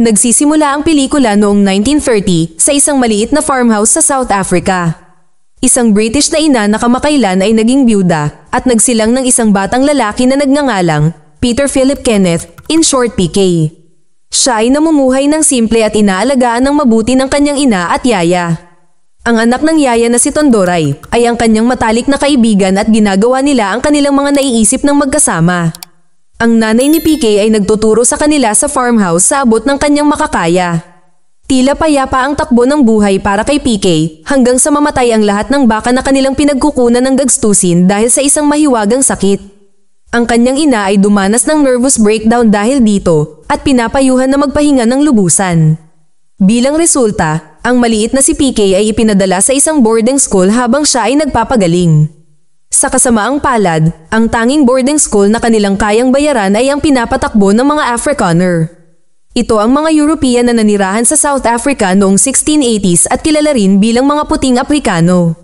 Nagsisimula ang pelikula noong 1930 sa isang maliit na farmhouse sa South Africa. Isang British na ina na kamakailan ay naging byuda at nagsilang ng isang batang lalaki na nagngangalang Peter Philip Kenneth, in short PK. Siya ay namumuhay ng simple at inaalagaan ng mabuti ng kanyang ina at yaya. Ang anak ng yaya na si Tondoray ay ang kanyang matalik na kaibigan at ginagawa nila ang kanilang mga naiisip ng magkasama. Ang nanay ni PK ay nagtuturo sa kanila sa farmhouse sa abot ng kanyang makakaya. Tila payapa ang takbo ng buhay para kay PK hanggang sa mamatay ang lahat ng baka na kanilang pinagkukunan ng gagstusin dahil sa isang mahiwagang sakit. Ang kanyang ina ay dumanas ng nervous breakdown dahil dito at pinapayuhan na magpahinga ng lubusan. Bilang resulta, ang maliit na si PK ay ipinadala sa isang boarding school habang siya ay nagpapagaling. Sa kasamaang palad, ang tanging boarding school na kanilang kayang bayaran ay ang pinapatakbo ng mga Afrikaner. Ito ang mga European na nanirahan sa South Africa noong 1680s at kilala rin bilang mga puting Aprikano.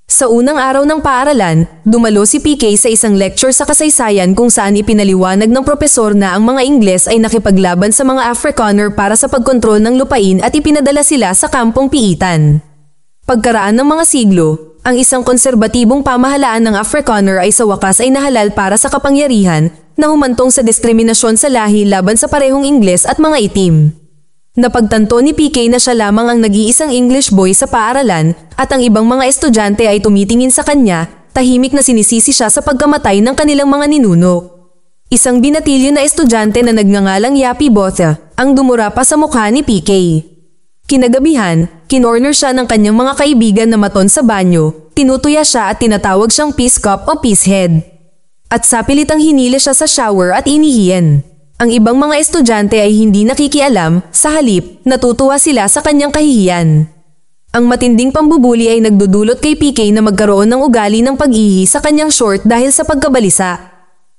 Sa unang araw ng paaralan, dumalo si PK sa isang lecture sa kasaysayan kung saan ipinaliwanag ng propesor na ang mga Ingles ay nakipaglaban sa mga Afrikaner para sa pagkontrol ng lupain at ipinadala sila sa kampong piitan. Pagkaraan ng mga siglo, ang isang konserbatibong pamahalaan ng Afrikaner ay sa wakas ay nahalal para sa kapangyarihan na humantong sa diskriminasyon sa lahi laban sa parehong Ingles at mga itim. Napagtanto ni PK na siya lamang ang nag-iisang English boy sa paaralan at ang ibang mga estudyante ay tumitingin sa kanya, tahimik na sinisisi siya sa pagkamatay ng kanilang mga ninuno. Isang binatilyo na estudyante na nagngangalang Yapi Botha ang dumura pa sa mukha ni PK. Kinagabihan, kinorner siya ng kanyang mga kaibigan na maton sa banyo, tinutuya siya at tinatawag siyang peace cup o peace head. At sa pilitang hinila siya sa shower at inihiyan. Ang ibang mga estudyante ay hindi nakikialam, sa halip, natutuwa sila sa kanyang kahihiyan. Ang matinding pambubuli ay nagdudulot kay PK na magkaroon ng ugali ng pag-ihi sa kanyang short dahil sa pagkabalisa.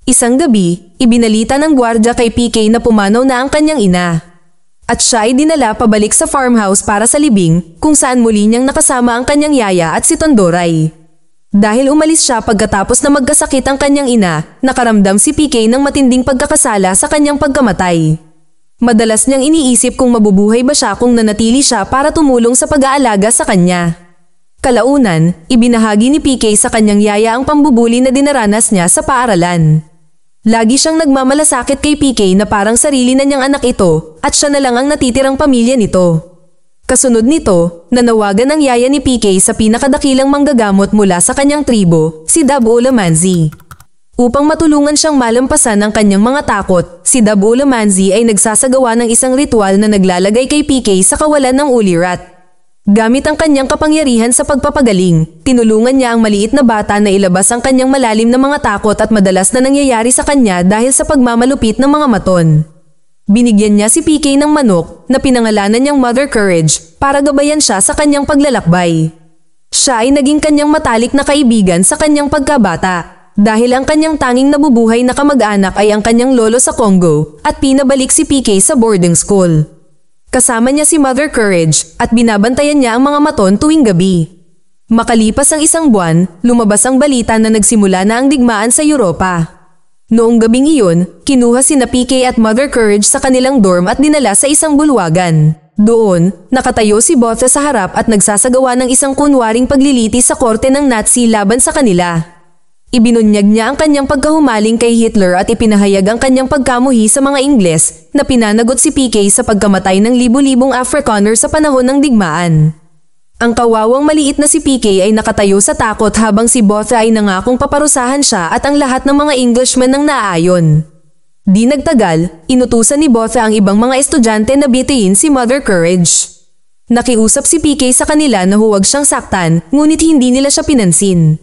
Isang gabi, ibinalita ng gwardya kay PK na pumanaw na ang kanyang ina. At siya ay dinala pabalik sa farmhouse para sa libing kung saan muli niyang nakasama ang kanyang yaya at si Tondoray. Dahil umalis siya pagkatapos na magkasakit ang kanyang ina, nakaramdam si PK ng matinding pagkakasala sa kanyang pagkamatay. Madalas niyang iniisip kung mabubuhay ba siya kung nanatili siya para tumulong sa pag-aalaga sa kanya. Kalaunan, ibinahagi ni PK sa kanyang yaya ang pambubuli na dinaranas niya sa paaralan. Lagi siyang nagmamalasakit kay PK na parang sarili na niyang anak ito at siya na lang ang natitirang pamilya nito. Kasunod nito, nanawagan ng yaya ni PK sa pinakadakilang manggagamot mula sa kanyang tribo, si Dabu Lamanzi. Upang matulungan siyang malampasan ang kanyang mga takot, si Dabu Lamanzi ay nagsasagawa ng isang ritual na naglalagay kay PK sa kawalan ng ulirat. Gamit ang kanyang kapangyarihan sa pagpapagaling, tinulungan niya ang maliit na bata na ilabas ang kanyang malalim na mga takot at madalas na nangyayari sa kanya dahil sa pagmamalupit ng mga maton. Binigyan niya si PK ng manok na pinangalanan niyang Mother Courage para gabayan siya sa kanyang paglalakbay. Siya ay naging kanyang matalik na kaibigan sa kanyang pagkabata dahil ang kanyang tanging nabubuhay na kamag-anak ay ang kanyang lolo sa Congo at pinabalik si PK sa boarding school. Kasama niya si Mother Courage at binabantayan niya ang mga maton tuwing gabi. Makalipas ang isang buwan, lumabas ang balita na nagsimula na ang digmaan sa Europa. Noong gabing iyon, kinuha sina PK at Mother Courage sa kanilang dorm at dinala sa isang bulwagan. Doon, nakatayo si Botha sa harap at nagsasagawa ng isang kunwaring pagliliti sa korte ng Nazi laban sa kanila. Ibinunyag niya ang kanyang pagkahumaling kay Hitler at ipinahayag ang kanyang pagkamuhi sa mga Ingles na pinanagot si PK sa pagkamatay ng libu-libong Afrikaner sa panahon ng digmaan. Ang kawawang maliit na si PK ay nakatayo sa takot habang si Botha ay nangakong paparusahan siya at ang lahat ng mga Englishmen nang naaayon. Di nagtagal, inutusan ni Botha ang ibang mga estudyante na bitiin si Mother Courage. Nakiusap si PK sa kanila na huwag siyang saktan, ngunit hindi nila siya pinansin.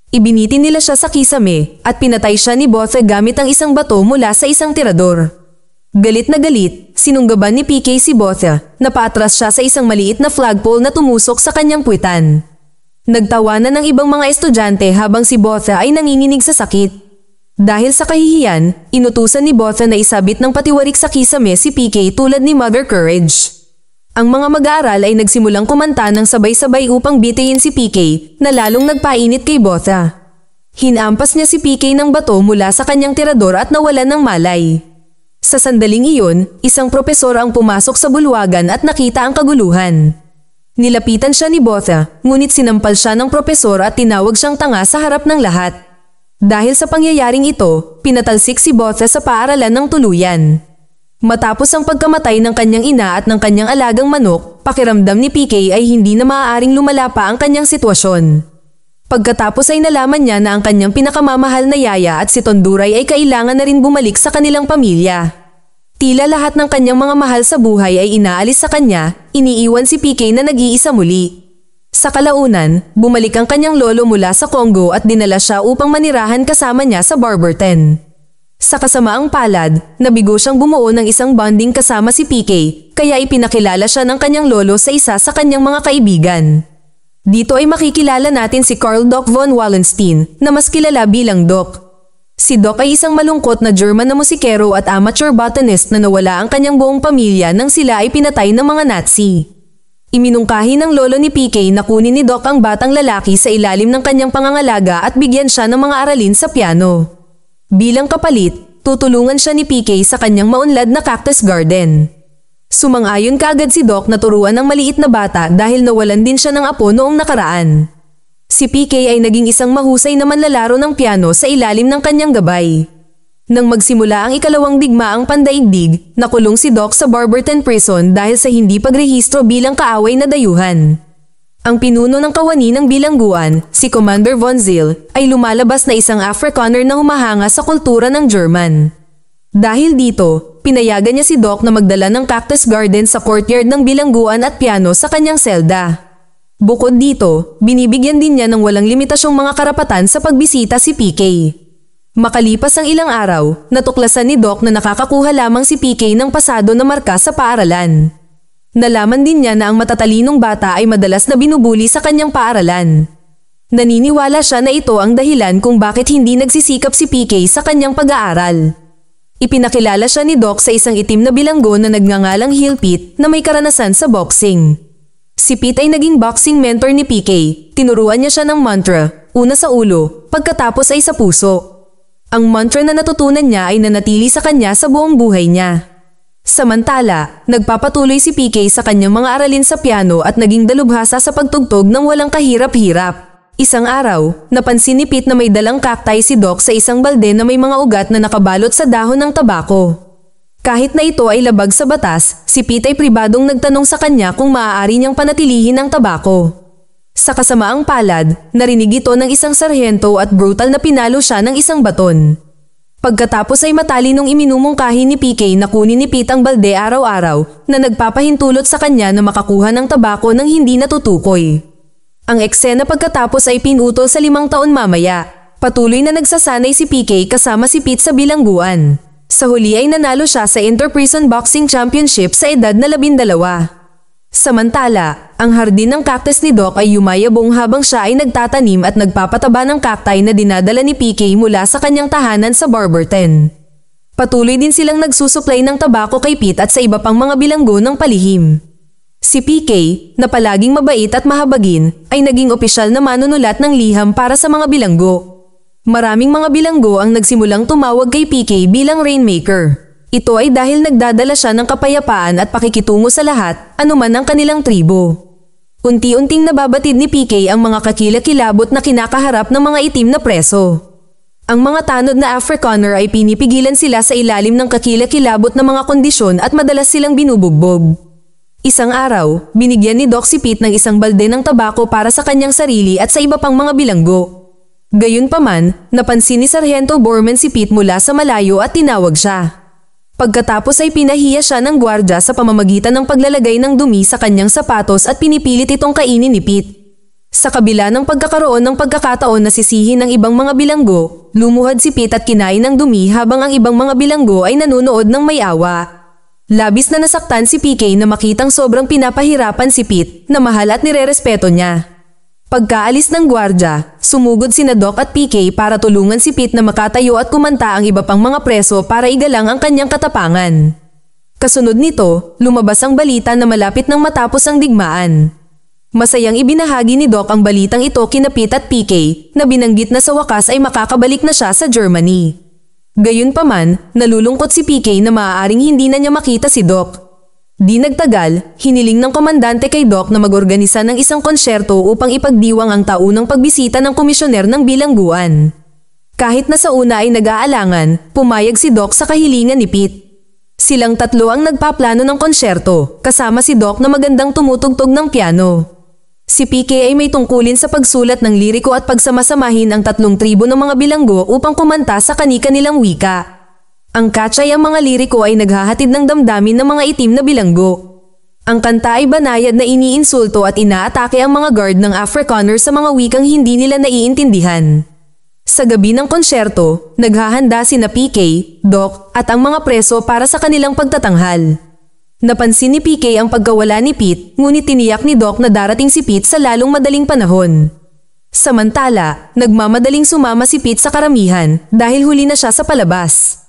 Ibinitin nila siya sa kisame at pinatay siya ni Botha gamit ang isang bato mula sa isang tirador. Galit na galit, sinunggaban ni PK si Botha na paatras siya sa isang maliit na flagpole na tumusok sa kanyang puwitan. Nagtawanan ng ibang mga estudyante habang si Botha ay nanginginig sa sakit. Dahil sa kahihiyan, inutusan ni Botha na isabit ng patiwarik sa kisame si PK tulad ni Mother Courage. Ang mga mag-aaral ay nagsimulang kumanta ng sabay-sabay upang bitiyin si PK na lalong nagpainit kay Botha. Hinampas niya si PK ng bato mula sa kanyang tirador at nawalan ng malay. Sa sandaling iyon, isang propesor ang pumasok sa bulwagan at nakita ang kaguluhan. Nilapitan siya ni Botha, ngunit sinampal siya ng propesor at tinawag siyang tanga sa harap ng lahat. Dahil sa pangyayaring ito, pinatalsik si Botha sa paaralan ng tuluyan. Matapos ang pagkamatay ng kanyang ina at ng kanyang alagang manok, pakiramdam ni PK ay hindi na maaaring lumala pa ang kanyang sitwasyon. Pagkatapos ay nalaman niya na ang kanyang pinakamamahal na yaya at si Tonduray ay kailangan na rin bumalik sa kanilang pamilya. Tila lahat ng kanyang mga mahal sa buhay ay inaalis sa kanya, iniiwan si PK na nag-iisa muli. Sa kalaunan, bumalik ang kanyang lolo mula sa Congo at dinala siya upang manirahan kasama niya sa Barberton. Sa kasamaang palad, nabigo siyang bumuo ng isang bonding kasama si PK, kaya ipinakilala siya ng kanyang lolo sa isa sa kanyang mga kaibigan. Dito ay makikilala natin si Carl Doc von Wallenstein, na mas kilala bilang Doc. Si Doc ay isang malungkot na German na musikero at amateur botanist na nawala ang kanyang buong pamilya nang sila ay pinatay ng mga Nazi. Iminungkahi ng lolo ni PK na kunin ni Doc ang batang lalaki sa ilalim ng kanyang pangangalaga at bigyan siya ng mga aralin sa piano. Bilang kapalit, tutulungan siya ni PK sa kanyang maunlad na cactus garden. Sumang-ayon kaagad si Doc na turuan ng maliit na bata dahil nawalan din siya ng apo noong nakaraan. Si PK ay naging isang mahusay na manlalaro ng piano sa ilalim ng kanyang gabay. Nang magsimula ang ikalawang digmaang pandaigdig, nakulong si Doc sa Barberton Prison dahil sa hindi pagrehistro bilang kaaway na dayuhan. Ang pinuno ng kawani ng bilangguan, si Commander von Zyl, ay lumalabas na isang Afrikaner na humahanga sa kultura ng German. Dahil dito, pinayagan niya si Doc na magdala ng cactus garden sa courtyard ng bilangguan at piano sa kanyang selda. Bukod dito, binibigyan din niya ng walang limitasyong mga karapatan sa pagbisita si PK. Makalipas ang ilang araw, natuklasan ni Doc na nakakakuha lamang si PK ng pasado na marka sa paaralan. Nalaman din niya na ang matatalinong bata ay madalas na binubuli sa kanyang paaralan. Naniniwala siya na ito ang dahilan kung bakit hindi nagsisikap si PK sa kanyang pag-aaral. Ipinakilala siya ni Doc sa isang itim na bilanggo na nagngangalang Hill Pete na may karanasan sa boxing. Si Pete ay naging boxing mentor ni PK, tinuruan niya siya ng mantra, una sa ulo, pagkatapos ay sa puso. Ang mantra na natutunan niya ay nanatili sa kanya sa buong buhay niya. Samantala, nagpapatuloy si PK sa kanyang mga aralin sa piano at naging dalubhasa sa pagtugtog ng walang kahirap-hirap. Isang araw, napansin ni Pete na may dalang cacti si Doc sa isang balde na may mga ugat na nakabalot sa dahon ng tabako. Kahit na ito ay labag sa batas, si Pete ay pribadong nagtanong sa kanya kung maaari niyang panatilihin ang tabako. Sa kasamaang palad, narinig ito ng isang sarhento at brutal na pinalo siya ng isang baton. Pagkatapos ay matalinong iminumungkahi ni PK na kunin ni Pete ang balde araw-araw na nagpapahintulot sa kanya na makakuha ng tabako nang hindi natutukoy. Ang eksena pagkatapos ay pinutol sa 5 taon mamaya. Patuloy na nagsasanay si PK kasama si Pete sa bilangguan. Sa huli ay nanalo siya sa Inter-Prison Boxing Championship sa edad na 12. Samantala, ang hardin ng cactus ni Doc ay yumayabong habang siya ay nagtatanim at nagpapataba ng cacti na dinadala ni PK mula sa kanyang tahanan sa Barberton. Patuloy din silang nagsusuplay ng tabako kay Pete at sa iba pang mga bilanggo ng palihim. Si PK, na palaging mabait at mahabagin, ay naging opisyal na manunulat ng liham para sa mga bilanggo. Maraming mga bilanggo ang nagsimulang tumawag kay PK bilang Rainmaker. Ito ay dahil nagdadala siya ng kapayapaan at pakikitungo sa lahat, anuman ang kanilang tribo. Unti-unting nababatid ni PK ang mga kakilakilabot na kinakaharap ng mga itim na preso. Ang mga tanod na Afrikaner ay pinipigilan sila sa ilalim ng kakilakilabot na mga kondisyon at madalas silang binubugbog. Isang araw, binigyan ni Doc si Pete ng isang balde ng tabako para sa kanyang sarili at sa iba pang mga bilanggo. Gayunpaman, napansin ni Sargento Borman si Pete mula sa malayo at tinawag siya. Pagkatapos ay pinahiya siya ng gwardya sa pamamagitan ng paglalagay ng dumi sa kanyang sapatos at pinipilit itong kainin ni Pete. Sa kabila ng pagkakaroon ng pagkakataon na sisihin ng ibang mga bilanggo, lumuhad si Pete at kinain ng dumi habang ang ibang mga bilanggo ay nanonood ng may awa. Labis na nasaktan si PK na makitang sobrang pinapahirapan si Pete na mahal at nirerespeto niya. Pagkaalis ng gwardya, sumugod sina Doc at PK para tulungan si Pete na makatayo at kumanta ang iba pang mga preso para igalang ang kanyang katapangan. Kasunod nito, lumabas ang balita na malapit nang matapos ang digmaan. Masayang ibinahagi ni Doc ang balitang ito kina Pete at PK na binanggit na sa wakas ay makakabalik na siya sa Germany. Gayunpaman, nalulungkot si PK na maaaring hindi na niya makita si Doc. Di nagtagal, hiniling ng komandante kay Doc na mag-organisa ng isang konsyerto upang ipagdiwang ang taunang pagbisita ng komisyoner ng bilangguan. Kahit na sa una ay nag-aalangan, pumayag si Doc sa kahilingan ni Pete. Silang tatlo ang nagpaplano ng konsyerto, kasama si Doc na magandang tumutugtog ng piano. Si PK ay may tungkulin sa pagsulat ng liriko at pagsamasamahin ang tatlong tribo ng mga bilanggo upang kumanta sa kani-kanilang wika. Ang catch ay ang mga liriko ay naghahatid ng damdamin ng mga itim na bilanggo. Ang kanta ay banayad na iniinsulto at inaatake ang mga guard ng Afrikaner sa mga wikang hindi nila naiintindihan. Sa gabi ng konsyerto, naghahanda sina PK, Doc, at ang mga preso para sa kanilang pagtatanghal. Napansin ni PK ang pagkawala ni Pete, ngunit tiniyak ni Doc na darating si Pete sa lalong madaling panahon. Samantala, nagmamadaling sumama si Pete sa karamihan dahil huli na siya sa palabas.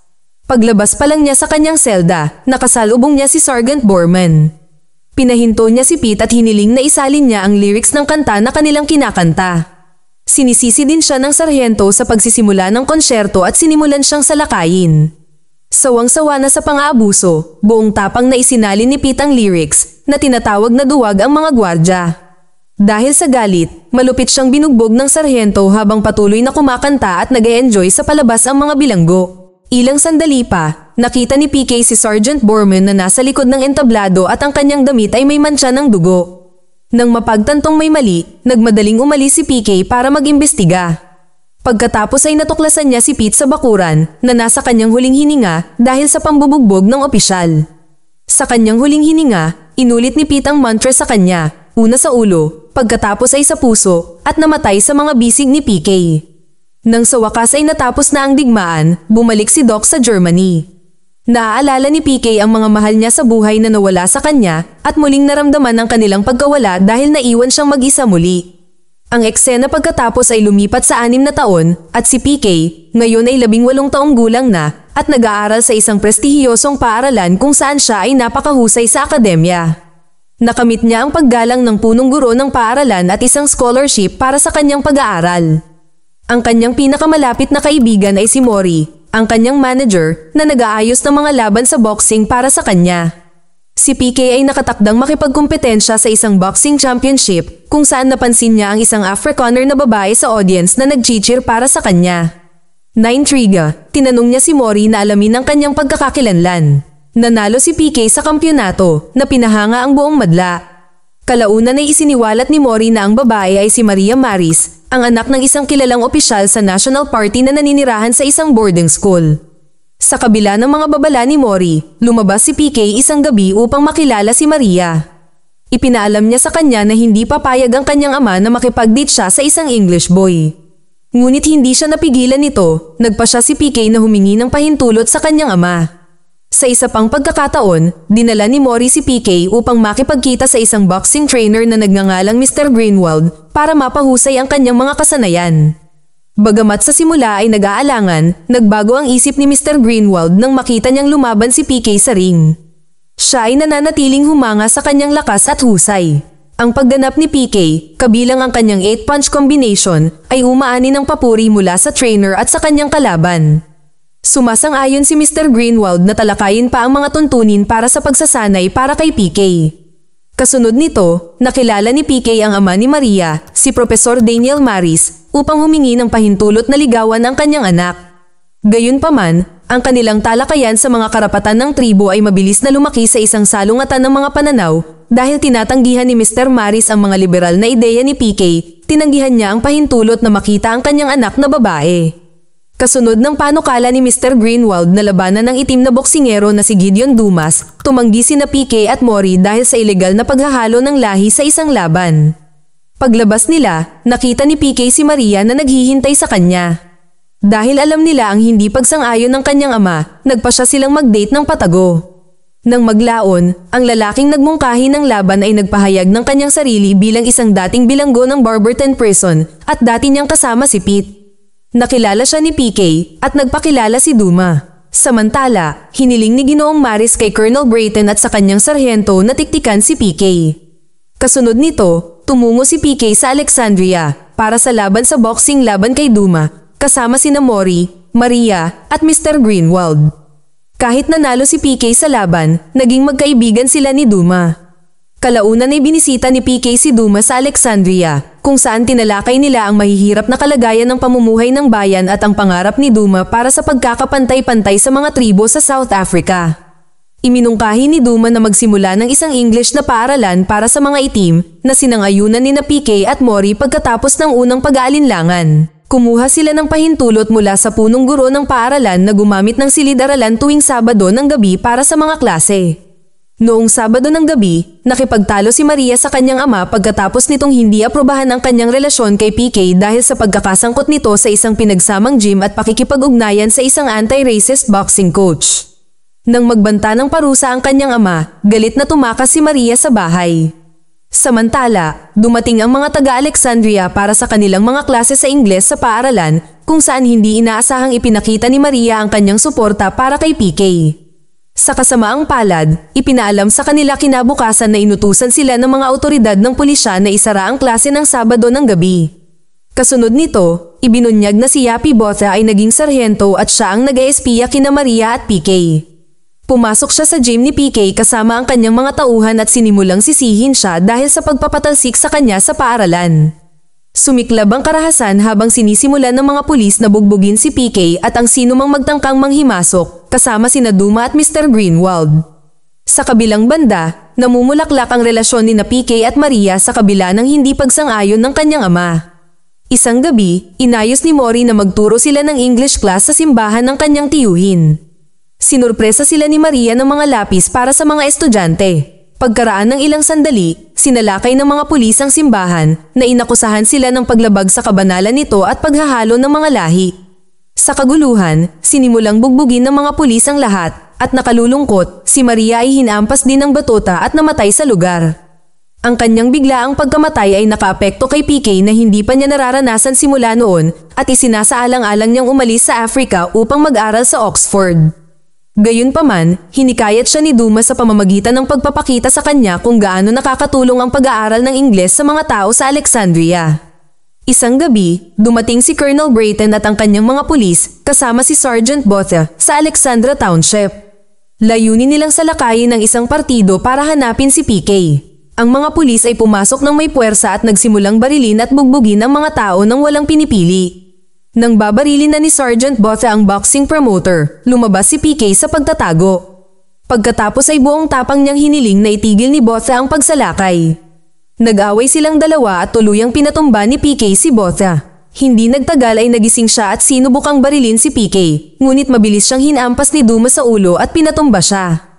Paglabas pa lang niya sa kanyang selda, nakasalubong niya si Sergeant Borman. Pinahinto niya si Pete at hiniling na isalin niya ang lyrics ng kanta na kanilang kinakanta. Sinisisi din siya ng sarhento sa pagsisimula ng konsyerto at sinimulan siyang salakayin. Sawang-sawa na sa pang-aabuso, buong tapang na isinalin ni Pete ang lyrics na tinatawag na duwag ang mga gwardya. Dahil sa galit, malupit siyang binugbog ng sarhento habang patuloy na kumakanta at nag-e-enjoy sa palabas ang mga bilanggo. Ilang sandali pa, nakita ni PK si Sergeant Borman na nasa likod ng entablado at ang kanyang damit ay may mantsa ng dugo. Nang mapagtantong may mali, nagmadaling umalis si PK para mag-imbestiga. Pagkatapos ay natuklasan niya si Pete sa bakuran na nasa kanyang huling hininga dahil sa pambubugbog ng opisyal. Sa kanyang huling hininga, inulit ni Pete ang mantra sa kanya, una sa ulo, pagkatapos ay sa puso at namatay sa mga bisig ni PK. Nang sa wakas ay natapos na ang digmaan, bumalik si Doc sa Germany. Naaalala ni PK ang mga mahal niya sa buhay na nawala sa kanya at muling naramdaman ang kanilang pagkawala dahil naiwan siyang mag-isa muli. Ang eksena pagkatapos ay lumipat sa 6 na taon at si PK ngayon ay 18 taong gulang na at nag-aaral sa isang prestihiyosong paaralan kung saan siya ay napakahusay sa akademya. Nakamit niya ang paggalang ng punong guro ng paaralan at isang scholarship para sa kanyang pag-aaral. Ang kanyang pinakamalapit na kaibigan ay si Mori, ang kanyang manager na nag-aayos ng mga laban sa boxing para sa kanya. Si PK ay nakatakdang makipagkumpetensya sa isang boxing championship kung saan napansin niya ang isang Afrikaner na babae sa audience na nag-cheer para sa kanya. Naintriga, tinanong niya si Mori na alamin ang kanyang pagkakakilanlan. Nanalo si PK sa kampyonato na pinahanga ang buong madla. Kalaunan ay isiniwalat ni Mori na ang babae ay si Maria Maris, ang anak ng isang kilalang opisyal sa National Party na naninirahan sa isang boarding school. Sa kabila ng mga babala ni Mori, lumabas si PK isang gabi upang makilala si Maria. Ipinaalam niya sa kanya na hindi papayag ang kanyang ama na makipag-date siya sa isang English boy. Ngunit hindi siya napigilan nito, nagpa siya si PK na humingi ng pahintulot sa kanyang ama. Sa isa pang pagkakataon, dinala ni Mori si PK upang makipagkita sa isang boxing trainer na nagngangalang Mr. Greenwald para mapahusay ang kanyang mga kasanayan. Bagamat sa simula ay nag-aalangan, nagbago ang isip ni Mr. Greenwald nang makita niyang lumaban si PK sa ring. Siya ay nananatiling humanga sa kanyang lakas at husay. Ang pagganap ni PK, kabilang ang kanyang 8-punch combination, ay umaani ng papuri mula sa trainer at sa kanyang kalaban. Sumasang-ayon si Mr. Greenwald na talakayin pa ang mga tuntunin para sa pagsasanay para kay PK. Kasunod nito, nakilala ni PK ang ama ni Maria, si Professor Daniel Maris, upang humingi ng pahintulot na ligawan ang kanyang anak. Gayunpaman, ang kanilang talakayan sa mga karapatan ng tribo ay mabilis na lumaki sa isang salungatan ng mga pananaw dahil tinatanggihan ni Mr. Maris ang mga liberal na ideya ni PK, tinanggihan niya ang pahintulot na makita ang kanyang anak na babae. Kasunod ng panukala ni Mr. Greenwald na labanan ng itim na boksingero na si Gideon Dumas, tumanggi sina PK at Mori dahil sa ilegal na paghahalo ng lahi sa isang laban. Paglabas nila, nakita ni PK si Maria na naghihintay sa kanya. Dahil alam nila ang hindi pagsang-ayon ng kanyang ama, nagpa siya silang mag-date ng patago. Nang maglaon, ang lalaking nagmungkahi ng laban ay nagpahayag ng kanyang sarili bilang isang dating bilanggo ng Barberton Prison at dati niyang kasama si Pete. Nakilala siya ni PK at nagpakilala si Duma. Samantala, hiniling ni Ginoong Maris kay Colonel Brayton at sa kanyang sarhento na tiktikan si PK. Kasunod nito, tumungo si PK sa Alexandria para sa laban sa boxing laban kay Duma, kasama sina Mori, Maria, at Mr. Greenwald. Kahit nanalo si PK sa laban, naging magkaibigan sila ni Duma. Kalaunan ay binisita ni PK si Duma sa Alexandria, kung saan tinalakay nila ang mahihirap na kalagayan ng pamumuhay ng bayan at ang pangarap ni Duma para sa pagkakapantay-pantay sa mga tribo sa South Africa. Iminungkahi ni Duma na magsimula ng isang English na paaralan para sa mga itim na sinangayunan ni PK at Mori pagkatapos ng unang pag-aalinlangan. Kumuha sila ng pahintulot mula sa punong guro ng paaralan na gumamit ng silid-aralan tuwing Sabado ng gabi para sa mga klase. Noong Sabado ng gabi, nakipagtalo si Maria sa kanyang ama pagkatapos nitong hindi aprobahan ang kanyang relasyon kay PK dahil sa pagkakasangkot nito sa isang pinagsamang gym at pakikipag-ugnayan sa isang anti-racist boxing coach. Nang magbanta ng parusa ang kanyang ama, galit na tumakas si Maria sa bahay. Samantala, dumating ang mga taga-Alexandria para sa kanilang mga klase sa Ingles sa paaralan kung saan hindi inaasahang ipinakita ni Maria ang kanyang suporta para kay PK. Sa kasamaang palad, ipinaalam sa kanila kinabukasan na inutusan sila ng mga awtoridad ng pulisya na isara ang klase ng Sabado ng gabi. Kasunod nito, ibinunyag na si Yapi Botha ay naging sarhento at siya ang nag-espiya kina Maria at PK. Pumasok siya sa gym ni PK kasama ang kanyang mga tauhan at sinimulang sisihin siya dahil sa pagpapatalsik sa kanya sa paaralan. Sumiklab ang karahasan habang sinisimulan ng mga pulis na bugbugin si PK at ang sinumang magtangkang manghimasok, kasama sina Duma at Mr. Greenwald. Sa kabilang banda, namumulaklak ang relasyon ni PK at Maria sa kabila ng hindi pagsang-ayon ng kanyang ama. Isang gabi, inayos ni Mori na magturo sila ng English class sa simbahan ng kanyang tiyuhin. Sinurpresa sila ni Maria ng mga lapis para sa mga estudyante. Pagkaraan ng ilang sandali, sinalakay ng mga pulis ang simbahan na inakusahan sila ng paglabag sa kabanalan nito at paghahalo ng mga lahi. Sa kaguluhan, sinimulang bugbugin ng mga pulis ang lahat at nakalulungkot, si Maria ay hinampas din ng batuta at namatay sa lugar. Ang kanyang biglaang pagkamatay ay nakaapekto kay PK na hindi pa niya nararanasan simula noon at isinasaalang-alang niyang umalis sa Africa upang mag-aral sa Oxford. Gayunpaman, hinikayat siya ni Duma sa pamamagitan ng pagpapakita sa kanya kung gaano nakakatulong ang pag-aaral ng Ingles sa mga tao sa Alexandria. Isang gabi, dumating si Colonel Brayton at ang kanyang mga pulis kasama si Sergeant Botha sa Alexandra Township. Layunin nilang salakayin ng isang partido para hanapin si PK. Ang mga pulis ay pumasok ng may puwersa at nagsimulang barilin at bugbugin ang mga tao nang walang pinipili. Nang babarilin na ni Sergeant Botha ang boxing promoter, lumabas si PK sa pagtatago. Pagkatapos ay buong tapang niyang hiniling na itigil ni Botha ang pagsalakay. Nag-away silang dalawa at tuluyang pinatumba ni PK si Botha. Hindi nagtagal ay nagising siya at sinubukang barilin si PK, ngunit mabilis siyang hinampas ni Duma sa ulo at pinatumba siya.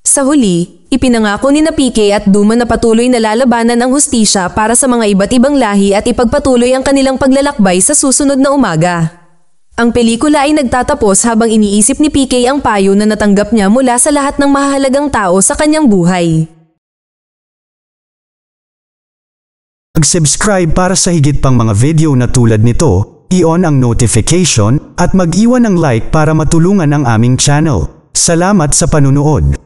Sa huli, ipinangako ni PK at Duma na patuloy na lalabanan ang hustisya para sa mga iba't ibang lahi at ipagpatuloy ang kanilang paglalakbay sa susunod na umaga. Ang pelikula ay nagtatapos habang iniisip ni PK ang payo na natanggap niya mula sa lahat ng mahahalagang tao sa kanyang buhay. Mag-subscribe para sa higit pang mga video na tulad nito, i-on ang notification at mag-iwan ng like para matulungan ang aming channel. Salamat sa panunood.